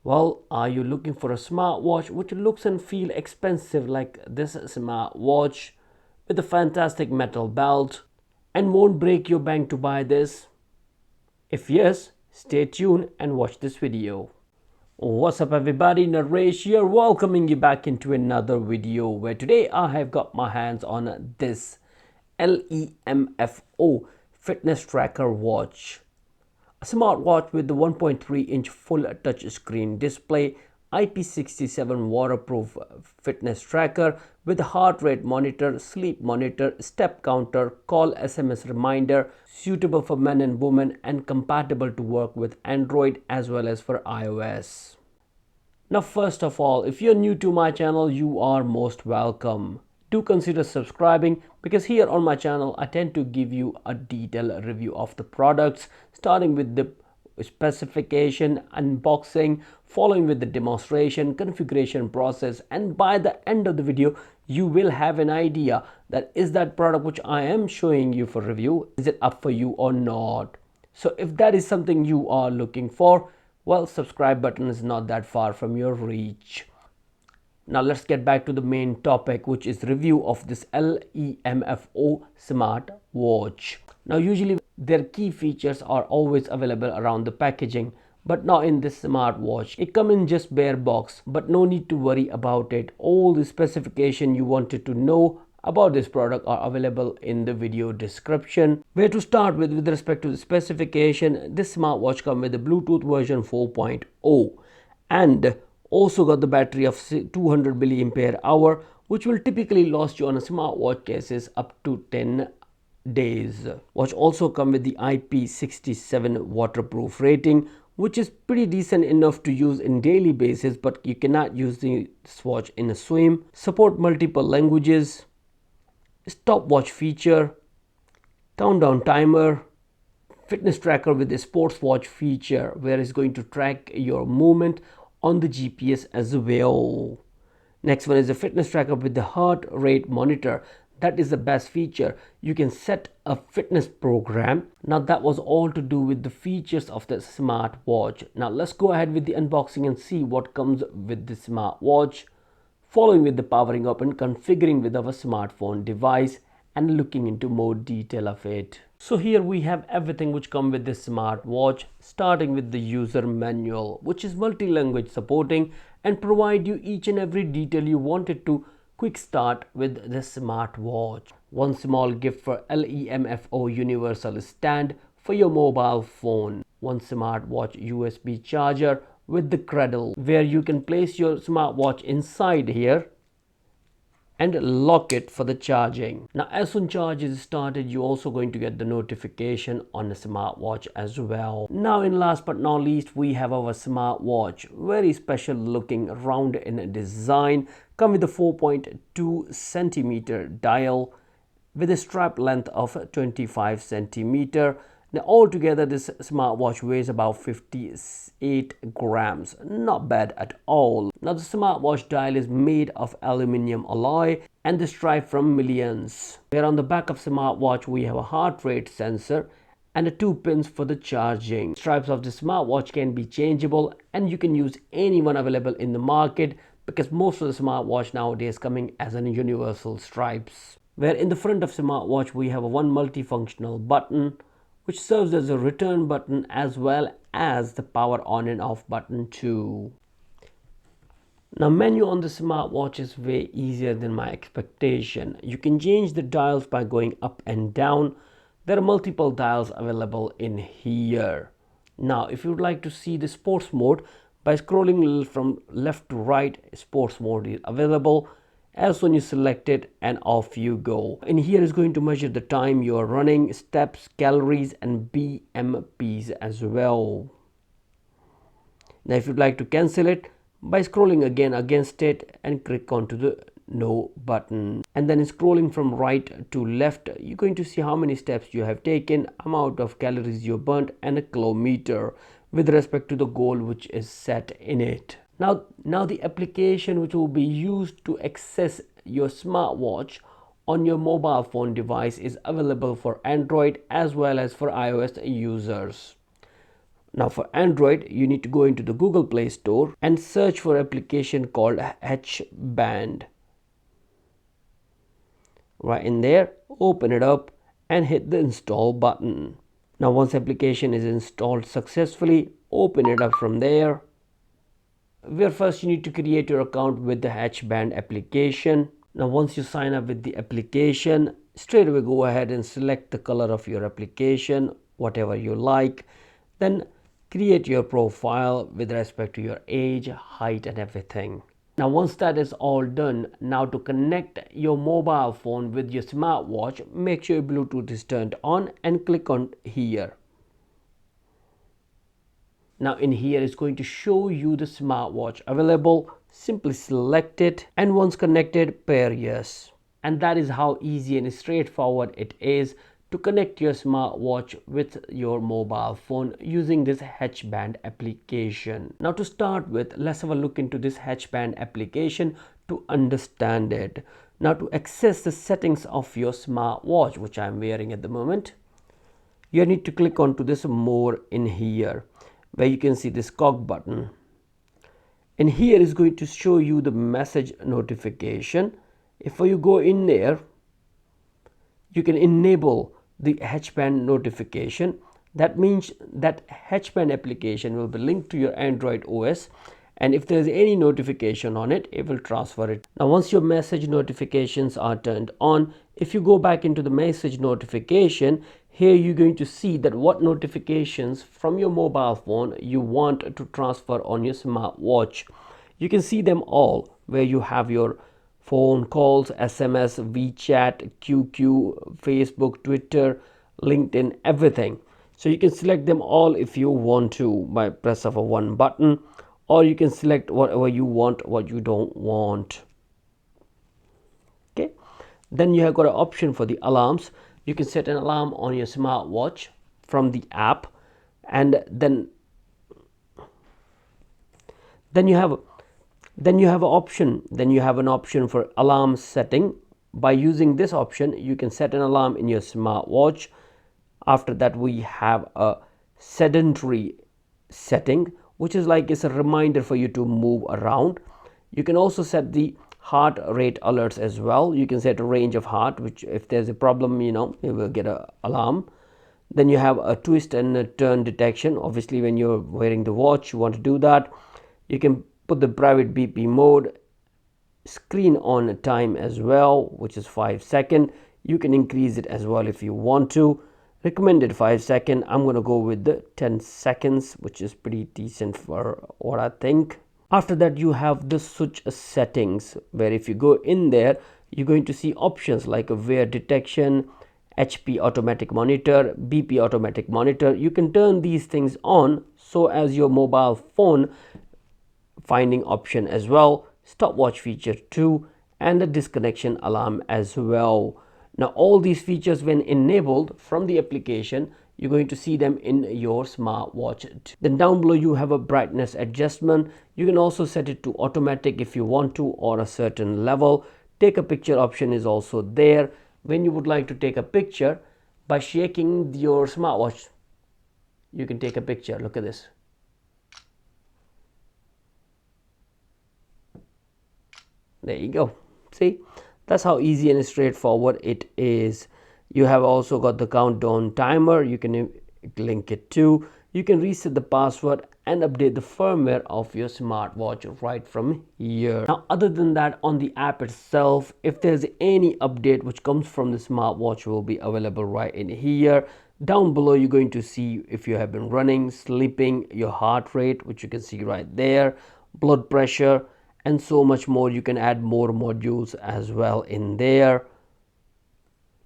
Well, are you looking for a smartwatch which looks and feel expensive like this smartwatch with a fantastic metal belt and won't break your bank to buy this? If yes, stay tuned and watch this video. What's up everybody, Naresh here, welcoming you back into another video where today I have got my hands on this LEMFO fitness tracker watch. A smartwatch with the 1.3-inch full touchscreen display, IP67 waterproof fitness tracker with heart rate monitor, sleep monitor, step counter, call SMS reminder, suitable for men and women and compatible to work with Android as well as for iOS. Now first of all, if you're new to my channel, you are most welcome. Do consider subscribing because here on my channel I tend to give you a detailed review of the products, starting with the specification, unboxing, following with the demonstration, configuration process, and by the end of the video you will have an idea that is that product which I am showing you for review, is it up for you or not. So if that is something you are looking for, well, subscribe button is not that far from your reach. Now let's get back to the main topic, which is review of this LEMFO smart watch. Now usually their key features are always available around the packaging, but now in this smart watch it comes in just bare box, but no need to worry about it. All the specification you wanted to know about this product are available in the video description. Where to start with respect to the specification, this smartwatch comes with the Bluetooth version 4.0 and also got the battery of 200 milliampere hour, which will typically last you on a smartwatch cases up to 10 days. Watch also come with the IP67 waterproof rating, which is pretty decent enough to use in daily basis, but you cannot use this watch in a swim. Support multiple languages, stopwatch feature, countdown timer, fitness tracker with a sports watch feature where it's going to track your movement on the GPS as well. Next one is a fitness tracker with the heart rate monitor. That is the best feature. You can set a fitness program. Now that was all to do with the features of the smart watch. Now let's go ahead with the unboxing and see what comes with the smart watch, following with the powering up and configuring with our smartphone device and looking into more detail of it. So here we have everything which comes with this smartwatch, starting with the user manual, which is multi-language supporting and provide you each and every detail you wanted to quick start with the smartwatch. One small gift for LEMFO universal stand for your mobile phone. One smartwatch USB charger with the cradle where you can place your smartwatch inside here and lock it for the charging. Now as soon charge is started, you're also going to get the notification on the smartwatch as well. Now in last but not least, we have our smartwatch, very special looking, round in design, come with a 4.2 centimeter dial with a strap length of 25 centimeter. Now altogether this smartwatch weighs about 58 grams, not bad at all. Now the smartwatch dial is made of aluminium alloy and the stripe from Millions. Where on the back of smartwatch we have a heart rate sensor and 2 pins for the charging. Stripes of the smartwatch can be changeable and you can use any one available in the market because most of the smartwatch nowadays coming as an universal stripes. Where in the front of smartwatch we have a one multifunctional button which serves as a return button as well as the power on and off button too. Now menu on the smartwatch is way easier than my expectation. You can change the dials by going up and down. There are multiple dials available in here. Now if you would like to see the sports mode, by scrolling from left to right, sports mode is available. As soon as you select it and off you go. And here is going to measure the time you are running, steps, calories and BMPs as well. Now if you'd like to cancel it, by scrolling again against it and click onto the no button. And then scrolling from right to left, you're going to see how many steps you have taken, amount of calories you burnt and a kilometer with respect to the goal which is set in it. Now the application which will be used to access your smartwatch on your mobile phone device is available for Android as well as for iOS users. Now for Android, you need to go into the Google Play Store and search for an application called H Band. Right in there, open it up and hit the install button. Now once application is installed successfully, open it up from there. Where first you need to create your account with the H Band application. Now once you sign up with the application, straight away go ahead and select the color of your application, whatever you like. Then create your profile with respect to your age, height and everything. Now once that is all done, now to connect your mobile phone with your smartwatch, make sure your Bluetooth is turned on and click on here. Now in here it's going to show you the smartwatch available. Simply select it and once connected, pair yes. And that is how easy and straightforward it is to connect your smartwatch with your mobile phone using this H Band application. Now to start with, let's have a look into this H Band application to understand it. Now to access the settings of your smartwatch, which I'm wearing at the moment, you need to click onto this more in here, where you can see this cog button. And here is going to show you the message notification. If you go in there, you can enable the H Band notification. That means that H Band application will be linked to your Android OS, and if there is any notification on it, it will transfer it. Now once your message notifications are turned on, if you go back into the message notification, here you're going to see that what notifications from your mobile phone you want to transfer on your smartwatch. You can see them all, where you have your phone calls, SMS, WeChat, QQ, Facebook, Twitter, LinkedIn, everything. So you can select them all if you want to by press of a one button, or you can select whatever you want, what you don't want. Okay, then you have got an option for the alarms. You can set an alarm on your smartwatch from the app, and then you have an option for alarm setting. By using this option, you can set an alarm in your smartwatch. After that, we have a sedentary setting, which is like it's a reminder for you to move around. You can also set the heart rate alerts as well. You can set a range of heart, which if there's a problem, you will get an alarm. Then you have a twist and a turn detection. Obviously, when you're wearing the watch, you want to do that. You can put the private BP mode, screen on time as well, which is 5 seconds. You can increase it as well if you want to. Recommended 5 seconds. I'm going to go with the 10 seconds, which is pretty decent for what I think. After that, you have the switch settings, where if you go in there, you're going to see options like a wear detection, HP automatic monitor, BP automatic monitor. You can turn these things on so as your mobile phone finding option as well, stopwatch feature too, and the disconnection alarm as well. Now all these features, when enabled from the application, you're going to see them in your smartwatch. Then down below you have a brightness adjustment. You can also set it to automatic if you want to, or a certain level. Take a picture option is also there. When you would like to take a picture, by shaking your smartwatch, you can take a picture. Look at this. There you go. See, that's how easy and straightforward it is. You have also got the countdown timer. You can link it to. You can reset the password and update the firmware of your smartwatch right from here. Now, other than that, on the app itself, if there's any update which comes from the smartwatch, will be available right in here. Down below, you're going to see if you have been running, sleeping, your heart rate, which you can see right there, blood pressure, and so much more. You can add more modules as well in there.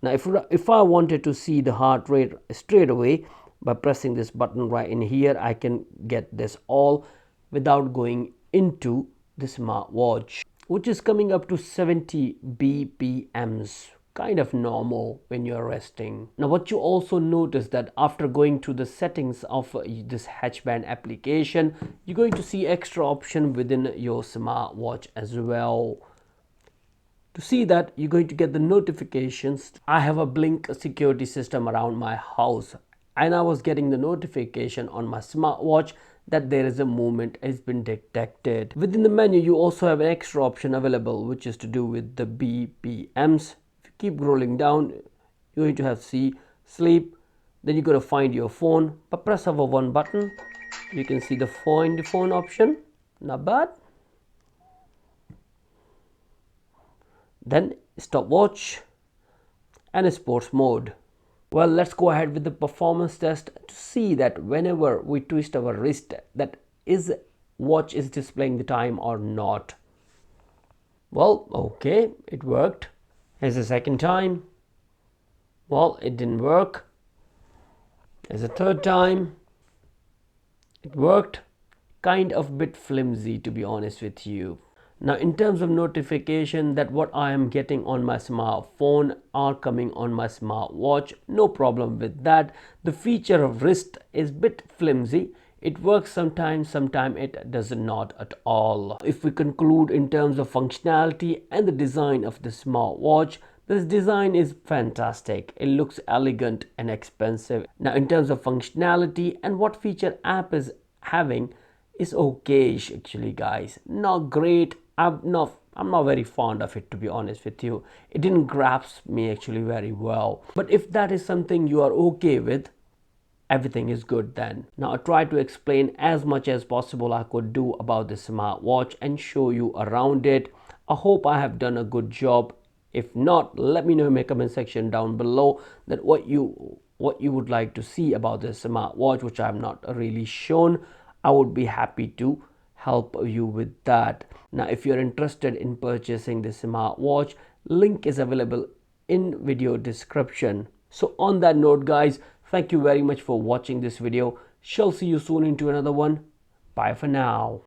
Now if I wanted to see the heart rate straight away, by pressing this button right in here, I can get this all without going into the smartwatch, which is coming up to 70 BPMs. Kind of normal when you're resting. Now what you also notice that after going to the settings of this H Band application, you're going to see extra option within your smartwatch as well. To see that, you're going to get the notifications. I have a blink security system around my house, and I was getting the notification on my smartwatch that there is a movement has been detected. Within the menu, you also have an extra option available, which is to do with the BPMs. If you keep scrolling down, you're going to have see sleep. Then you're going to find your phone. But press over one button, you can see the phone option. Not bad. Then stopwatch and a sports mode. Well, let's go ahead with the performance test to see that whenever we twist our wrist, that watch is displaying the time or not. Well, okay, it worked. Here's the second time. Well, it didn't work. Here's the third time. It worked. Kind of a bit flimsy, to be honest with you. Now, in terms of notification, that what I am getting on my smartphone are coming on my smartwatch. No problem with that. The feature of wrist is a bit flimsy. It works sometimes it does not at all. If we conclude in terms of functionality and the design of the smartwatch, this design is fantastic. It looks elegant and expensive. Now, in terms of functionality and what feature app is having, is okay-ish actually, guys. Not great. I'm not very fond of it, to be honest with you. It didn't grasp me actually very well. But if that is something you are okay with, everything is good then. Now, I try to explain as much as possible I could do about the smartwatch and show you around it. I hope I have done a good job. If not, let me know in my comment section down below that what you would like to see about this smartwatch, which I have not really shown. I would be happy to help you with that. Now, if you're interested in purchasing the smartwatch, link is available in video description. So on that note, guys, thank you very much for watching this video. Shall see you soon into another one. Bye for now.